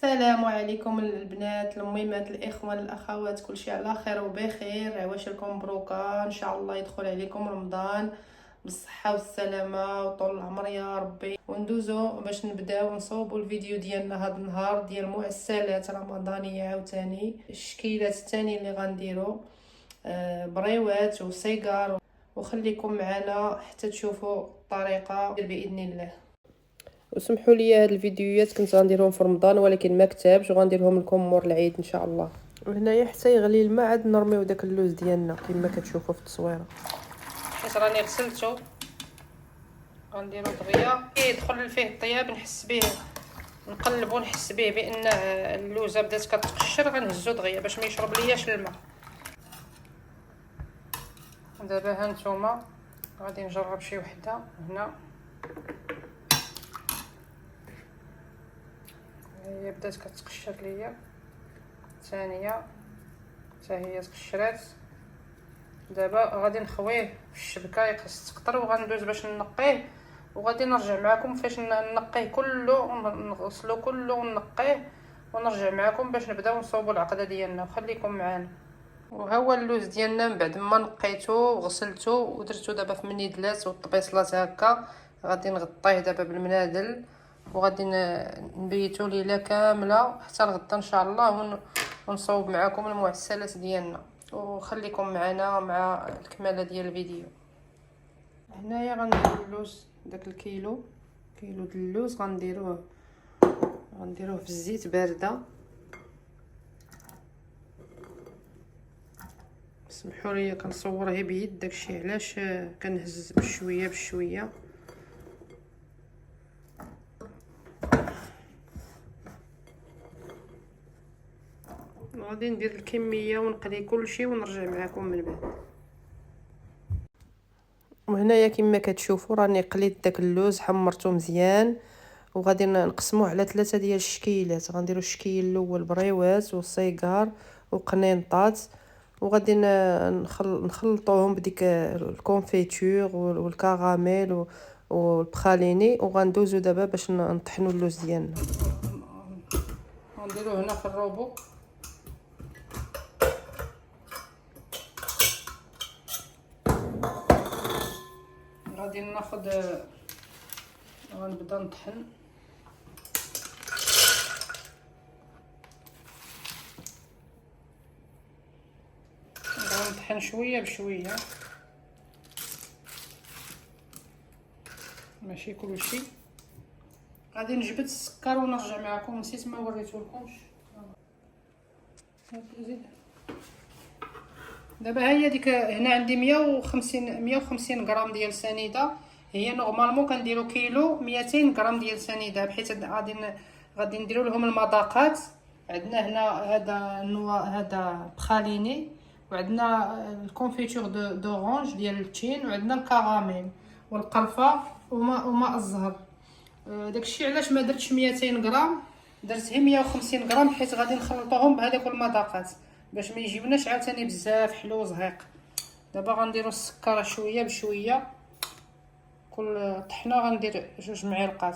السلام عليكم البنات المهمات الاخوان الاخوات، كلشي على خير وبخير. عواشركم مبروكه، ان شاء الله يدخل عليكم رمضان بالصحه والسلامه وطول العمر يا ربي. وندوزو باش نبداو نصوبوا الفيديو ديالنا هذا النهار ديال معسلات رمضانيه. عاوتاني الشكيلات الثاني اللي غنديرو بريوات وسيجار، وخليكم معنا حتى تشوفوا الطريقه باذن الله. وسمحوا لي هاد الفيديوهات كنت غنديرهم في رمضان ولكن ما كتبش، وغنديرهم لكم مور العيد ان شاء الله. وهنايا حتى يغلي الماء عاد نرميو داك اللوز ديالنا كما كتشوفوا في التصويره. حيت راني غسلته غنديرو دغيا يدخل فيه الطياب، نحس به نقلبو نحس به بان اللوزه بدات كتقشر، غنهزو دغيا باش ما يشرب لياش الماء. دابا ها نتوما غادي نجرب شي وحده هنا، هي بدات كتقشر ليا، الثانيه حتى هي تقشرات. دابا غادي نخويه في الشبكه يقص تكتر، وغندوز باش نقيه، وغادي نرجع معكم فاش نقيه كله ونغسلو كله ونقيه، ونرجع معكم باش نبداو نصوبوا العقده ديالنا. وخليكم معانا. وها هو اللوز ديالنا من بعد ما نقيته وغسلته ودرتو دابا في منيدلات والطبيصلات هكا. غادي نغطيه دابا بالمنادل وغادي نبيتو ليله كامله حتى الغدا ان شاء الله، ونصوب معكم المعسلات ديالنا. وخليكم معنا مع الكماله ديال الفيديو. هنايا غنديروا اللوز، داك الكيلو ديال اللوز غنديروه في الزيت بارده. سمحوا لي كنصور غير بيد، داكشي علاش كنهز بشويه بشويه. غادي ندير الكميه ونقلي كلشي ونرجع معكم من بعد. وهنايا كما كتشوفوا راني قليت داك اللوز، حمرته مزيان، وغادي نقسموه على 3 ديال الشكيلات. غنديروا الشكيل الاول بريوات والسيجار وقنينطات، وغادي نخلطوهم بديك الكونفيتور والكراميل والبخاليني، وغندوزو دابا باش نطحنوا اللوز ديالنا. غنديروه هنا في الروبو. غادي ناخذ غنبدا نطحن. غنطحن شويه بشويه، ماشي كلشي. غادي نجبد السكر ونرجع معكم، نسيت ما وريتولكمش. دابا هي ديك هنا عندي 150 غرام ديال سنيده. هي نورمالمون كنديرو كيلو 200 غرام ديال سنيده، بحيث غادي نديرو لهم المذاقات. عندنا هنا هذا بخاليني، وعندنا الكونفيتور دورانج ديال التين، وعندنا الكراميل والقرفه وماء الزهر. داكشي علاش ما درتش 200 غرام، درت غير 150 غرام، حيت غادي نخلطوهم بهذوك المذاقات باش ما يجيوناش عاوتاني بزاف حلو زهيق. دابا غنديروا السكر شويه بشويه، كل طحنه غندير 2 معالق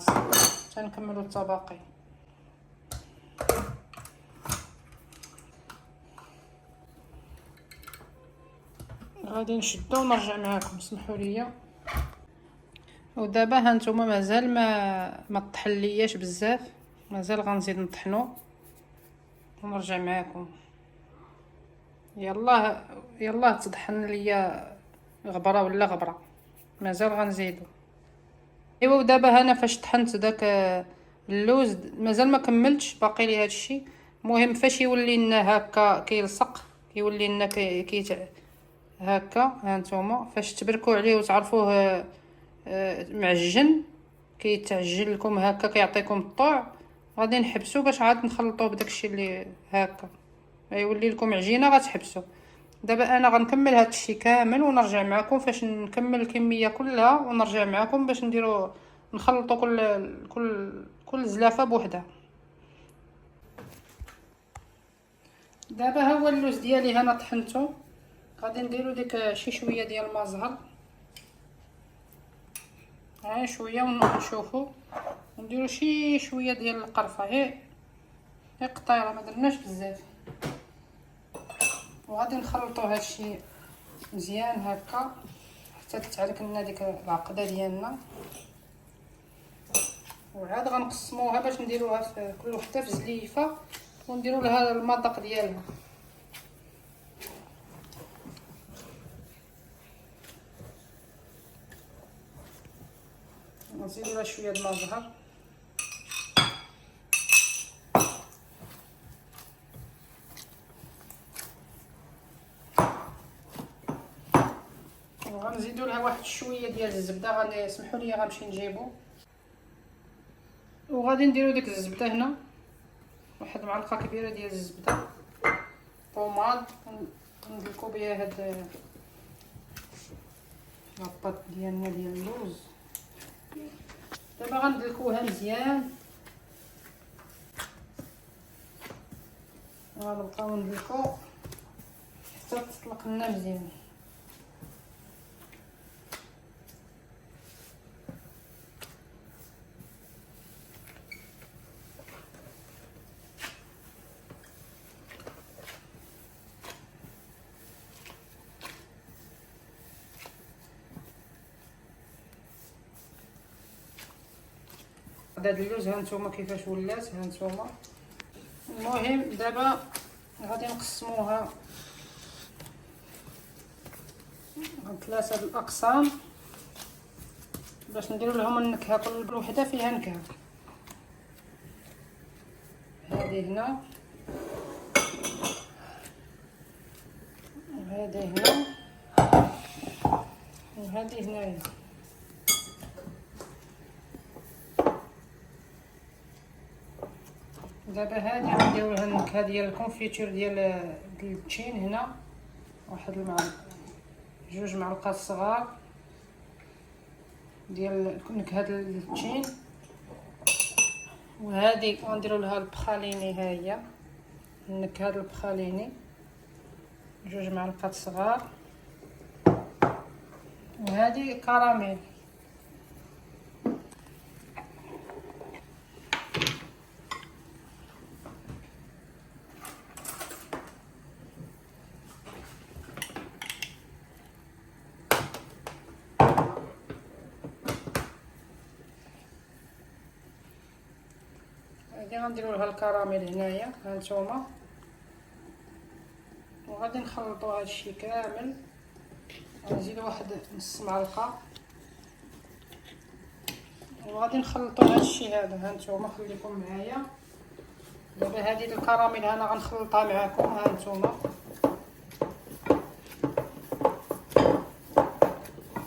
تنكملوا الطباقي. غادي نشدو ونرجع معكم، سمحوا لي. ودابا هانتوما مازال ما طحلياش بزاف، مازال غنزيد نطحنو ونرجع معكم. يلا تطحن ليا غبره ولا غبره، مازال غنزيدو. ايوا ودابا هنا فاش طحنت داك اللوز مازال ما كملتش، باقي لي هادشي. المهم فاش يولي لنا هكا كيلصق، يولي لنا هكا، هانتوما فاش تبركوا عليه وتعرفوه معجن، كيتعجن لكم هكا كيعطيكم الطوع، غادي نحبسو باش عاد نخلطوه بداكشي اللي هكا يولي لكم عجينه غتحبسوا. دابا انا غنكمل هذا الشيء كامل ونرجع معكم فاش نكمل الكميه كلها، ونرجع معكم باش نخلطوا كل زلافه بوحدها. دابا ها هو اللوز ديالي هنا طحنته. غادي نديرو ديك شي شويه ديال الماء زهر، ها شويه ونشوفوا، نديرو شي شويه ديال القرفه، غير قطيره ما درناش بزاف. وغادي نخلطوا هادشي مزيان هكا حتى تتعرك لنا ديك العقده ديالنا. وعاد غنقسموها باش نديروها في كل وحده في زليفه ونديروا لها المذاق ديالها. نزيدوا لها شويه د الزهر وغنزيدوا لها واحد شويه ديال الزبده. غنسمحوا لي غنمشي نجيبو. وغادي نديرو ديك الزبده هنا، واحد معلقه كبيره ديال الزبده بوماد، وندلكو بها هاد لاباط ديالنا ديال اللوز. دابا غندلكوها مزيان، غنبقاو ندلكو حتى تطلق لنا مزيان. هاد اللوز هانتوما كيفاش ولات هانتوما. المهم دابا غادي نقسموها ثلاثه الاقسام باش نديرو لهم النكهه. كل وحده فيها نكهه. هذه هنا وهذه هنا وهذه هنايا. دابا هادي غنديرو لها النكهه ديال الكونفيتور ديال التشين. هنا واحد جوج معلقات صغار ديال نكهه التشين. وهادي غنديرو لها البخاليني، ها هي النكهه البخاليني جوج معلقات صغار. وهادي كراميل. هادي غنديرو لها الكراميل هنايا هانتوما. وغادي نخلطوا هادشي كامل. غنزيدو واحد نص معلقه وغادي نخلطوا هادشي هذا هانتوما. خليكم معايا. دابا هذه الكراميل انا غنخلطها معكم هانتوما.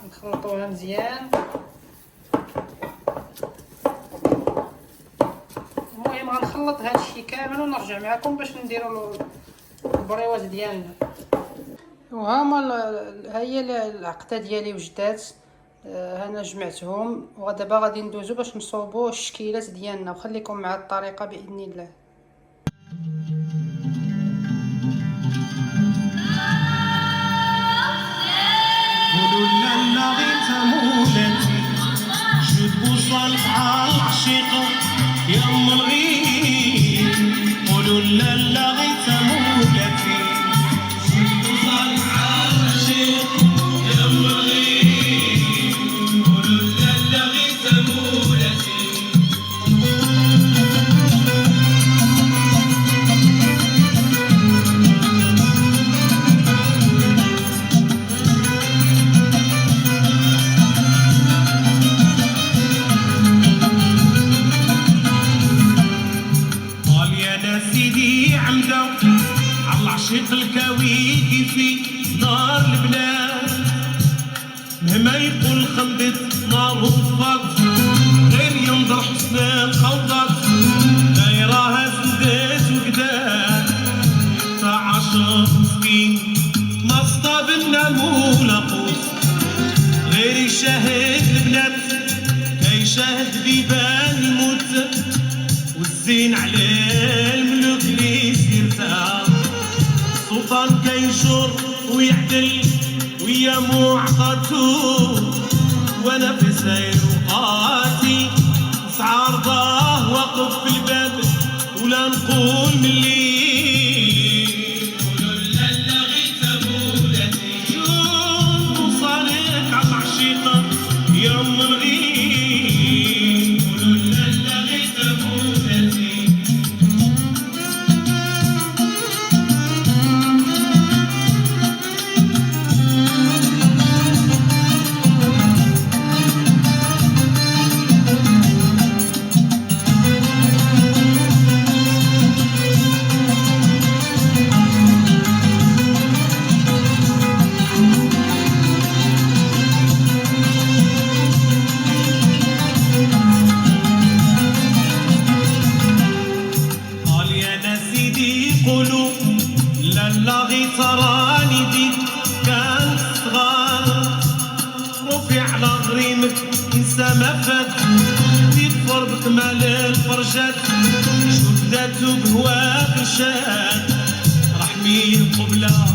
نخلطوها مزيان. المهم غنخلط هادشي كامل ونرجع معكم باش نديروا البريوات ديالنا. ها هي العقده ديالي وجدات. انا جمعتهم ودابا غادي ندوزو باش نصوبوا الشكيلات ديالنا. وخليكم مع الطريقه باذن الله. قولوا لنا غير مولاتي جد وصالح على العشيق يا ام الغيب. قولوا لنا غير مولاتي جد وصالح على العشيق يا ام الغيب. قولوا لنا غير مولاتي. عشيق الكاوي في نار البلاد. مهما يقول خندت نار وفات غير ينظر حسن الخوضات. دايراها زندات وقداد تاع عشر مسكين ما صطاب لنا مولاقوس غير يشاهد البنات كيشاهد بيبان الموت. والزين على الملوك اللي يرتاح سلطان كيشر ويعدل ويا معطاتو. وانا في سير وقاتي سعار ضاه واقف في الباب ولا نقول ملي قولوا لالا غيت مولاتي شوف وصالك على العشيقة يا ام الغيب قولوا لالا غيت مولاتي لالا غي تراني ديك كان صغار رفيع على غريمك انسى ما فات يكفر بكمال الفرجات شوف ذاتو بهواك شاد رحمي قبلة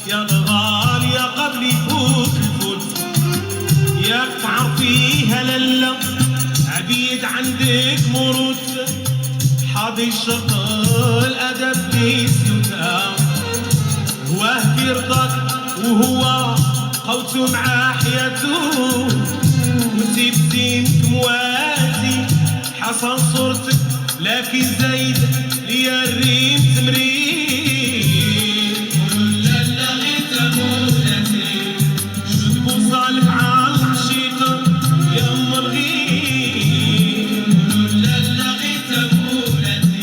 يا الغالية قبل يفوت الفوت ياك تعرفيها لالا عبيد عندك موروث حاضي شغل الادب بيسيوتها هواه في رضاك وهو قوته مع حياته وانتي بزينك موازي حسن صورتك لكن زايد ليا الريم تمرين قولوا لالا غيت مولاتي شد بوصالك على العشيقة يا ام الغيب قولوا لالا غيت مولاتي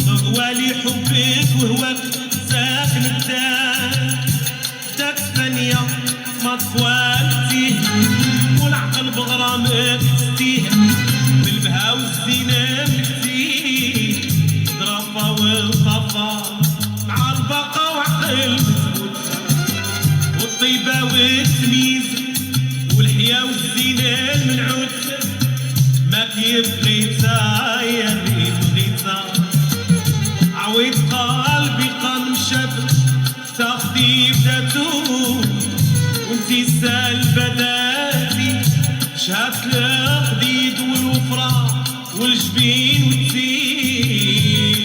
غوالي حبك وهواك ساكن الدار داك ثانية ما طوالتيه والعقل بغرامك تستيه بالبها والزينة مكتيه ضرفة والطفا مع البقا وعقل متفوت والطيبة والتمييز والحياة والزينة المنعوت ما كيف غيتا يا ريت غيتا عويد قلبي قام شاف تاخدي بداتو وانتي سالبة داتي شهادت الخديد والوفرة والجبين والزين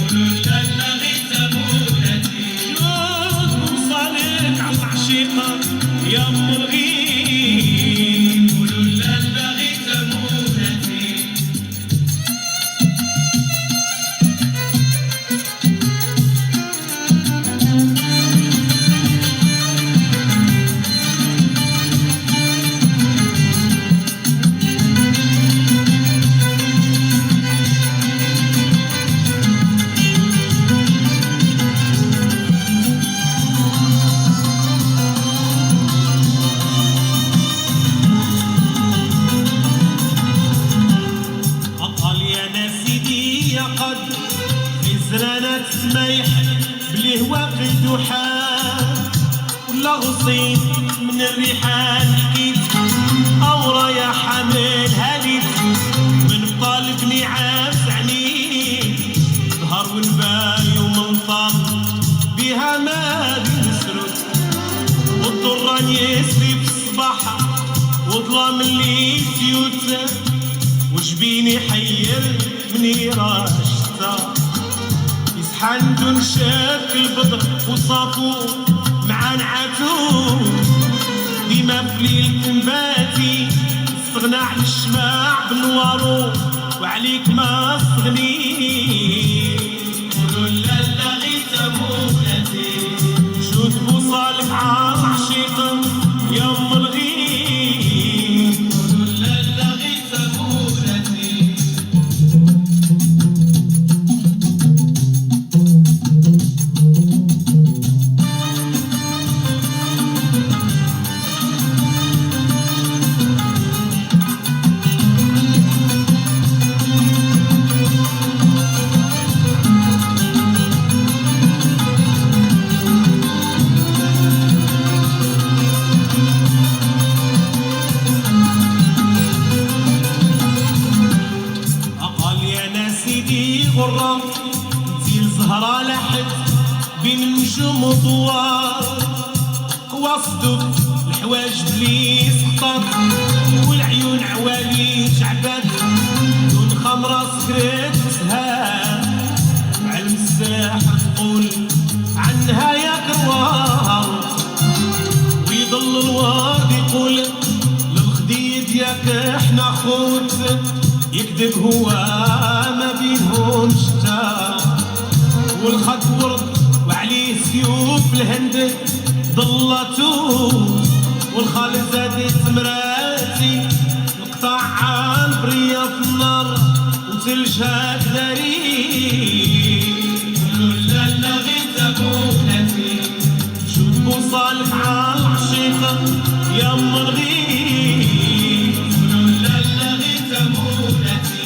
قولوا لالا غيت مولاتي شوف وصالك على العشيقة يا ام الغيب قولوا لالا غيت مولاتي زرانة سميح بلي هو قيد وحال ولا غصين من الريحان حكيت أورا يا حامل هاليت من طالبني عاس عنيت ظهر ونباي ومنطم بها ما بنسرد والضران يسري في الصباح وظلام اللي سيوت وجبيني حير مني راشتا حندن شاك البدر وصافو مع نعاتو ديما في ليل تنباتي استغنى على الشماع بنوارو وعليك ما استغني قولوا لالا غيت مولاتي شوف بوصالك على العشيقة يا ام الغيب قولوا لالا غيت مولاتي القرة انتي الزهرة لاحت بين النجوم وضوار وصدك الحواج بلي سقطت والعيون عوالي جعبات دون خمرة سكرت سهام مع المساح تقول عنها يا كروار ويضل الورد يقول للخديد ياك احنا خوت يكذب هو ما بينهم شتا والخد ورد وعليه سيوف الهند ضلتو والخال زادت مراتي نقطع عن برية في النار وتلجها داري لا لا غيت ابونتي شوف بوصالك على العشيقة يا ام الغيب لا لا غيت ابونتي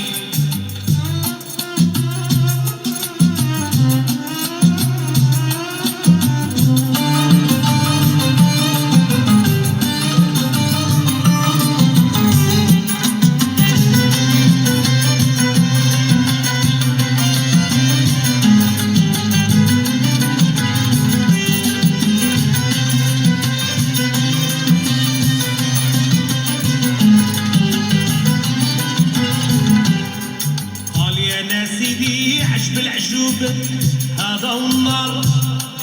هذا والنار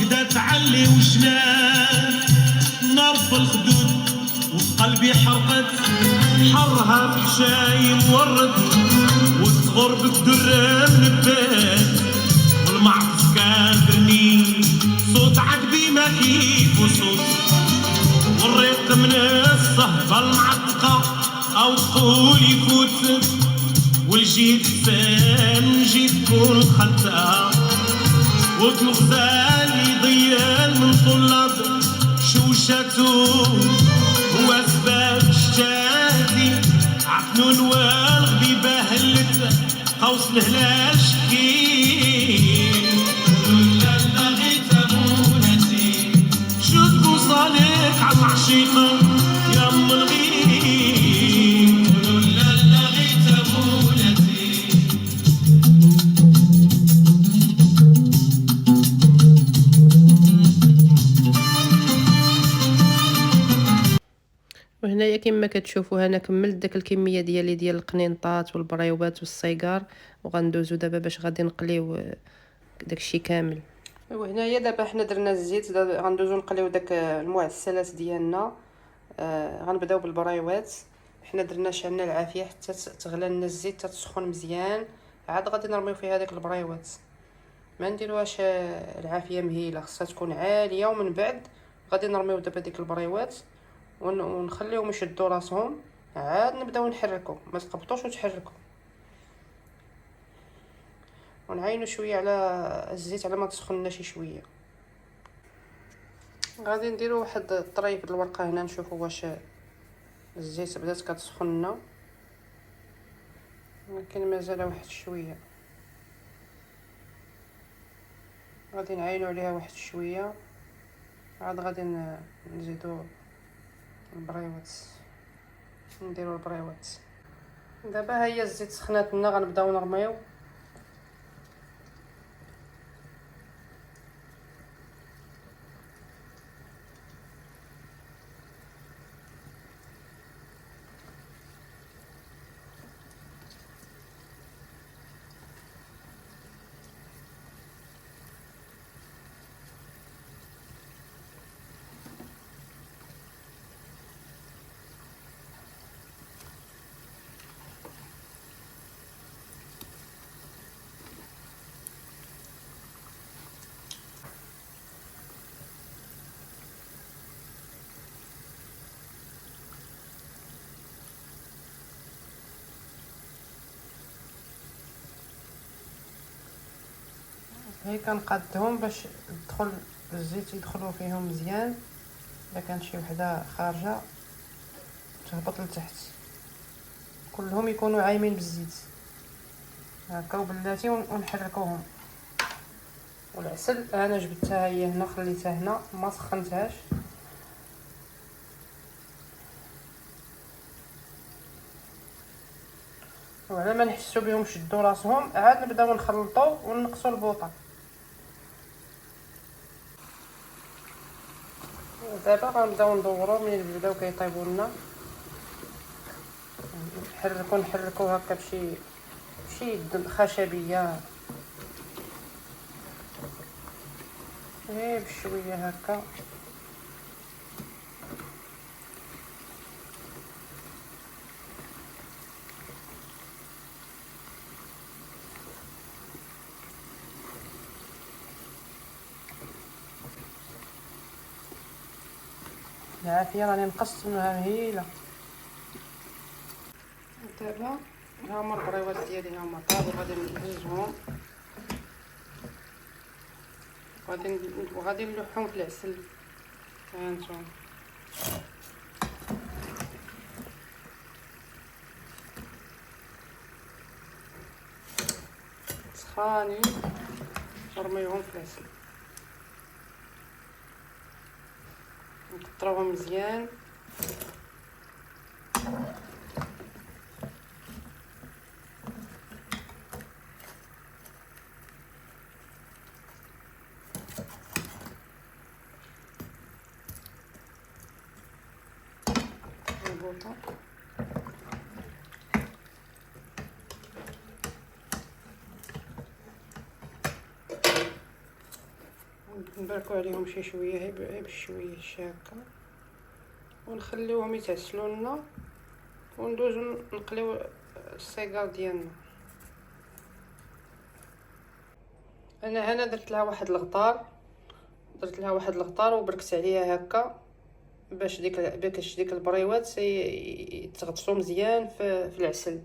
قدا تعلي وجنان نار في الخدود وفي قلبي حرقت حرها مشاي مورد وتصغر بالدر من البيت والمعطس كان برني صوت عقدي ما كيف وصوت والريق من الصهبة المعتقة او تقول يفوت والجيت فين جيت كون خطأ وبالغزال يضيال من طلاب شوشاتو هو اسباب شتاتي عفنون والغبيبة هلت قوس الهلال شكيل لا لا غيت ابونتي شد بوصالك على العشيقة يا ام الغيب لا لا غيت ابونتي وهنايا كما كتشوفوا انا كملت داك الكميه ديال القنينطات والبريوات والصيقار وغندوزو دابا باش غادي نقليو داكشي كامل. وهنايا دابا حنا درنا الزيت غندوزو نقليو داك المعسلات ديالنا. غنبداو بالبريوات. حنا درنا شعلنا العافيه حتى تغلى لنا الزيت تسخن مزيان عاد غادي نرميو فيها داك البريوات. ما نديروهاش العافيه مهيله خصها تكون عاليه ومن بعد غادي نرميو دابا ديك البريوات ونخليهم يشدوا راسهم عاد نبداو نحركوا ما تقبطوش وتحركوا ونعينوا شويه على الزيت على ما تسخن شي شويه. غادي نديروا واحد الطريف د الورقه هنا نشوفوا واش الزيت بدات كتسخن لنا ولكن مازال واحد شويه. غادي نعينوا عليها واحد شويه عاد غادي نزيدوا البريوات نديروا البريوات. دابا هي الزيت سخنات لنا غنبداو نرميو. هي كنقادهم باش يدخل الزيت يدخلوا فيهم مزيان. الا كانت شي وحده خارجه تهبط لتحت كلهم يكونوا عايمين بالزيت هكا وبلاتي ونحركوهم. والعسل انا جبتها هي هنا خليتها هنا ما سخنتهاش. وعلى ما نحسوا بهم شدوا راسهم عاد نبداو نخلطوا ونقصوا البوطه. دابا غنبداو ندوروا ملي بداو كيطيبوا لنا، نحركوا هكا بشي يد خشبيه بشويه هكا. العافيه راني مقسمها مهيله. دابا ها هما البريوات ديالي ها هما طابو، غادي نهزهم وغادي نلوحهم في العسل. ها انتم سخانين نرميوهم في العسل، نكثروهم مزيان. البوطه نبركو عليهم شي شويه غير بشويه هكا، ونخليوهم يتعسلوا لنا وندوزو نقليو الصيقار ديالنا. انا هنا درت لها واحد الغطار وبركت عليها هكا باش ديك البريوات يتغطسوا مزيان في العسل.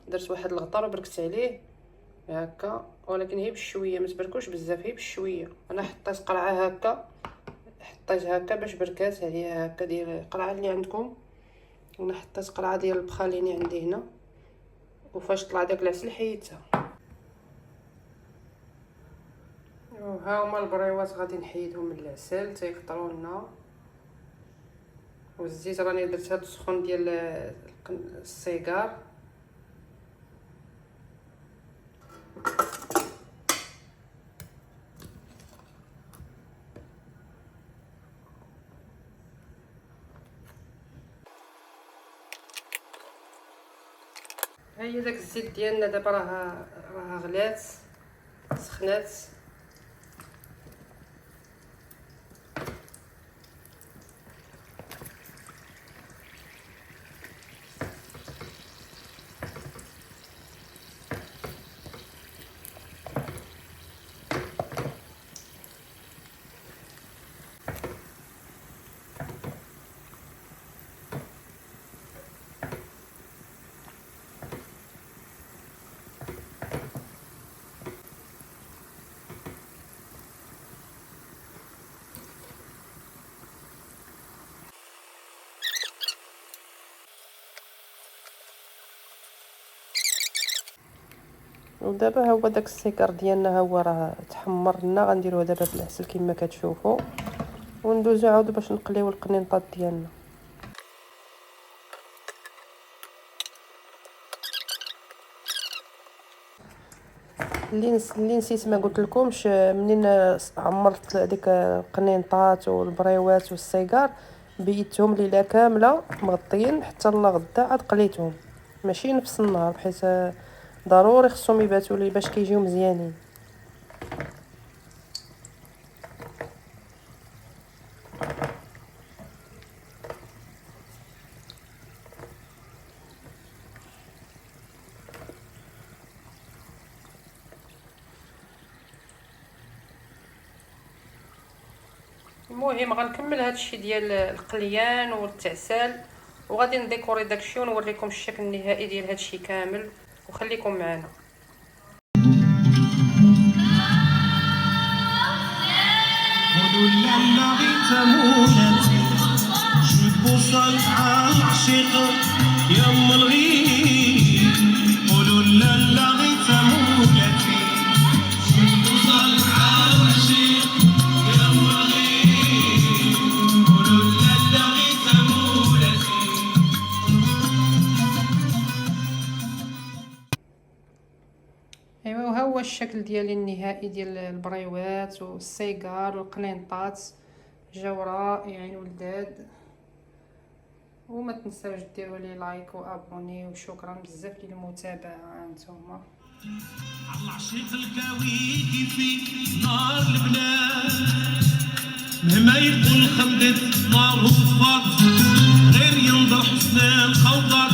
درت واحد الغطار وبركت عليه هكا، ولكن هي بشويه، ما تبركوش بزاف، هي بشويه. انا حطيت قرعه هكا، باش بركات عليها هكا، ديال القرعه اللي عندكم. وانا حطيت قرعه ديال البخاليني عندي هنا، وفاش طلع داك العسل حيدتها. ها هما البريوات غادي نحيدهم من العسل تيكثروا لنا. والزيت راني درت هاد السخون ديال السيجار. ها هي داك الزيت ديالنا دابا راه غلات سخنات. ودابا هو داك السيكار ديالنا ها هو راه تحمر لنا. غنديروه دابا في العسل كما كتشوفوا، وندوزو عاود باش نقليو القنينطات ديالنا. اللي نسيت ما قلت لكمش، منين عمرت ديك القنينطات والبريوات والسيجار بيتهم ليله كامله مغطيين حتى لغدا عاد قليتهم، ماشي نفس النهار، بحيث ضروري خصهم يباتوا لي باش كيجيو مزيانين. المهم غنكمل هادشي ديال القليان والتعسال، وغادي نديكوري داكشي ونوريكم الشكل النهائي ديال هادشي كامل، وخليكم معنا. قولوا لالا غيت مولاتي جيبوا صالحة العشيق يا ام الغيب. قولوا لالا غيت مولاتي جيبوا صالحة العشيق يا ام الغيب. قولوا لالا غيت مولاتي. ايوا وها هو الشكل ديالي النهائي ديال البريوات والسيجار والقنينطات، جاو رائعين ولداد. وما تنساوش ديروا لي لايك وابوني، وشكرا بزاف للمتابعه نتوما. على عشيق الكاوي في نار البنات، مهما يكون خمدت نار وصفات، غير ينظر حسن الخوضات،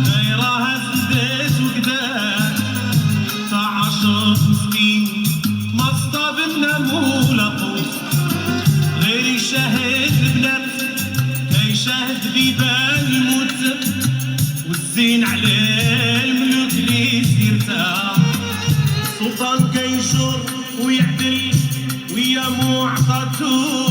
دايراها سدات وكدات، تاع عاشق مسكين ما صطاب النمولة قوس، غير يشاهد البنات كيشاهد بيبان الموت، والزين على الملوك اللي سيرتها، السلطان كيجر ويعدل ويا معطاتو